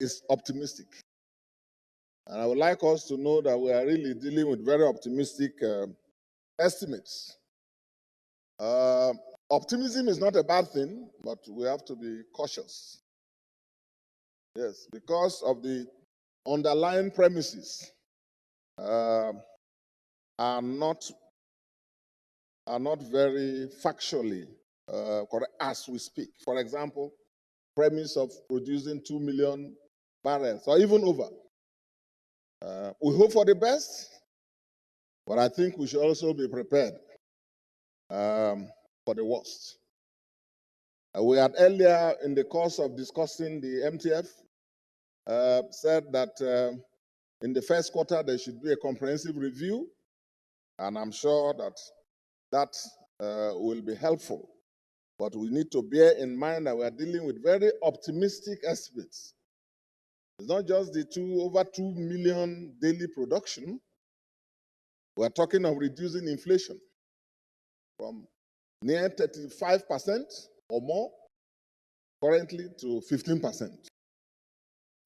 is optimistic. And I would like us to know that we are really dealing with very optimistic estimates. Optimism is not a bad thing, but we have to be cautious. Yes, because of the underlying premises are not very factually correct as we speak. For example, premise of producing 2 million barrels or even over. We hope for the best, but I think we should also be prepared for the worst. We had earlier in the course of discussing the MTF said that in the first quarter there should be a comprehensive review, and I'm sure that will be helpful. But we need to bear in mind that we are dealing with very optimistic estimates. It's not just the over 2 million daily production. We're talking of reducing inflation from near 35% or more currently to 15%.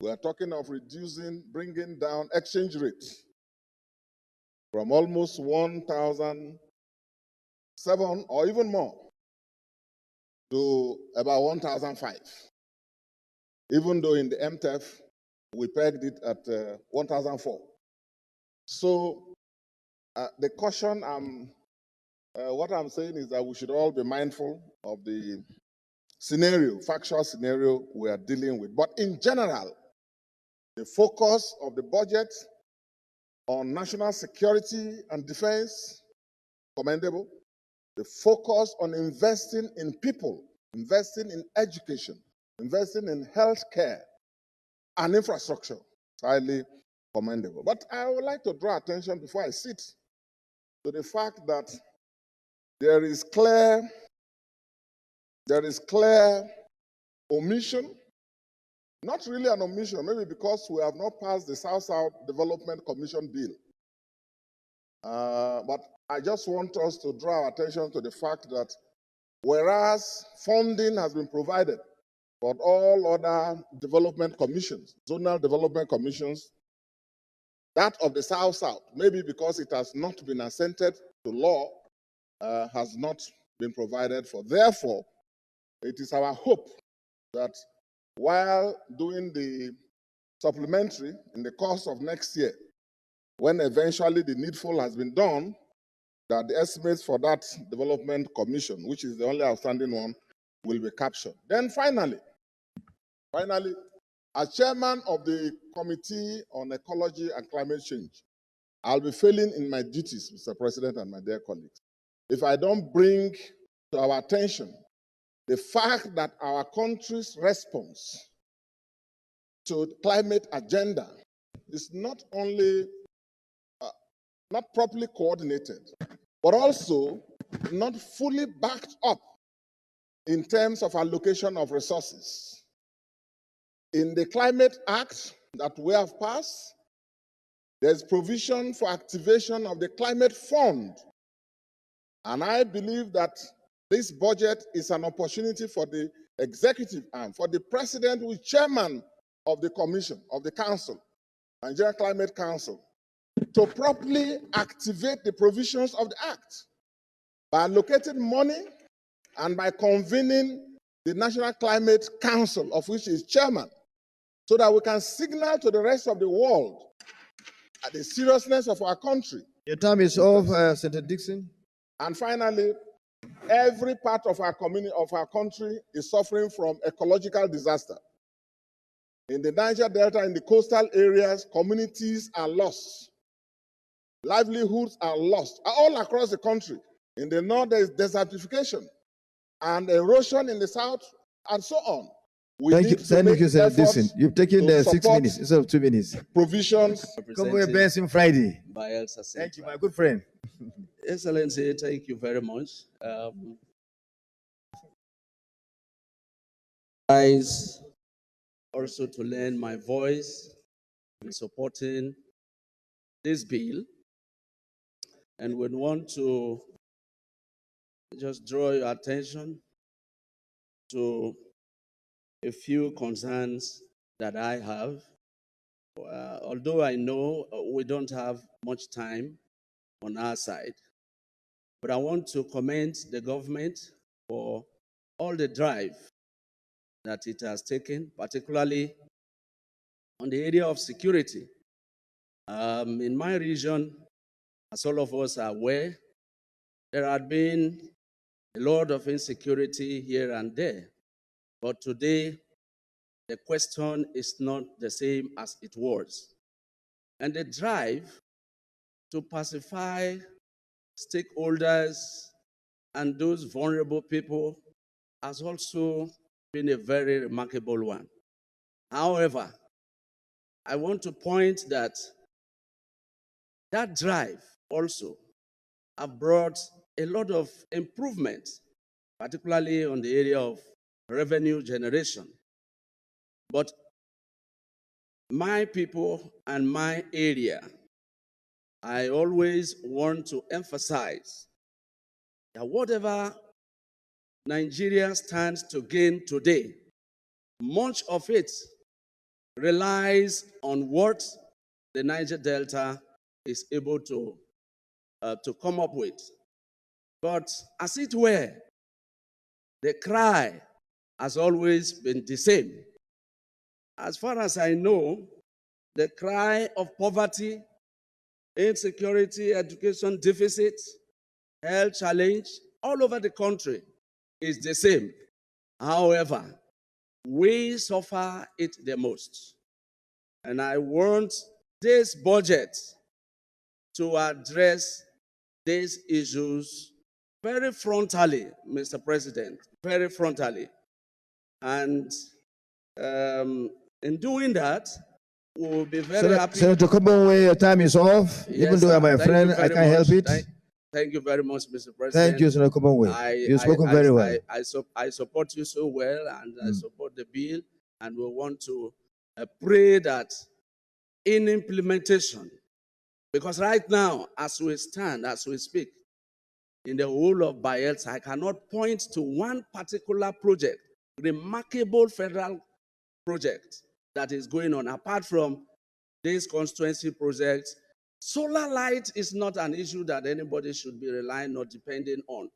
We are talking of bringing down exchange rate from almost 1,007 or even more to about 1,005. Even though in the MTF, we pegged it at 1,004. So the caution, what I'm saying is that we should all be mindful of the factual scenario we are dealing with. But in general, the focus of the budget on national security and defense, commendable. The focus on investing in people, investing in education, investing in health care and infrastructure, highly commendable. But I would like to draw attention before I sit to the fact that there is clear omission, not really an omission, maybe because we have not passed the South-South Development Commission bill. But I just want us to draw our attention to the fact that whereas funding has been provided for all other development commissions, zonal development commissions, that of the South-South, maybe because it has not been assented to law, has not been provided for. Therefore, it is our hope that while doing the supplementary in the course of next year, when eventually the needful has been done, that the estimates for that development commission, which is the only outstanding one, will be captured. Then finally, as chairman of the Committee on Ecology and Climate Change, I'll be failing in my duties, Mr. President and my dear colleagues, if I don't bring to our attention the fact that our country's response to the climate agenda is not only not properly coordinated, but also not fully backed up in terms of allocation of resources. In the Climate Act that we have passed, there's provision for activation of the Climate Fund. And I believe that this budget is an opportunity for the executive arm, for the president who is chairman of the commission, of the council, Nigeria Climate Council, to properly activate the provisions of the act by allocating money and by convening the National Climate Council, of which he is chairman, so that we can signal to the rest of the world the seriousness of our country. Your time is off, Senator Dickson. And finally, every part of our community, of our country, is suffering from ecological disaster. In the Niger Delta, in the coastal areas, communities are lost. Livelihoods are lost all across the country. In the north, there is desertification and erosion in the south, and so on. Thank you, Senator Dickson. You've taken 6 minutes instead of 2 minutes. Provisions. Come wear Benson Friday. Elsa Thank you, my good friend. Excellency, thank you very much. Guys, also to lend my voice in supporting this bill, and we want to just draw your attention to a few concerns that I have. Although I know we don't have much time on our side, but I want to commend the government for all the drive that it has taken, particularly on the area of security. In my region, as all of us are aware, there had been a lot of insecurity here and there. But today, the question is not the same as it was. And the drive to pacify stakeholders and those vulnerable people has also been a very remarkable one. However, I want to point that drive also have brought a lot of improvement, particularly on the area of revenue generation. But my people and my area, I always want to emphasize that whatever Nigeria stands to gain today, much of it relies on what the Niger Delta is able to come up with. But as it were, the cry has always been the same. As far as I know, the cry of poverty, insecurity, education deficit, health challenge, all over the country is the same. However, we suffer it the most. And I want this budget to address these issues very frontally, Mr. President, very frontally. And in doing that, we'll be very happy. Senator Kobonwe, your time is off. Yes, even though I'm my friend, I can't help it. Thank you very much, Mr. President. Thank you, Senator Kobonwe. You've spoken very well. I support you so well, and I support the bill, and we want to pray that in implementation, because right now, as we stand, as we speak, in the whole of Bayelsa, I cannot point to one particular project, remarkable federal project that is going on, apart from this constituency project. Solar light is not an issue that anybody should be relying or depending on.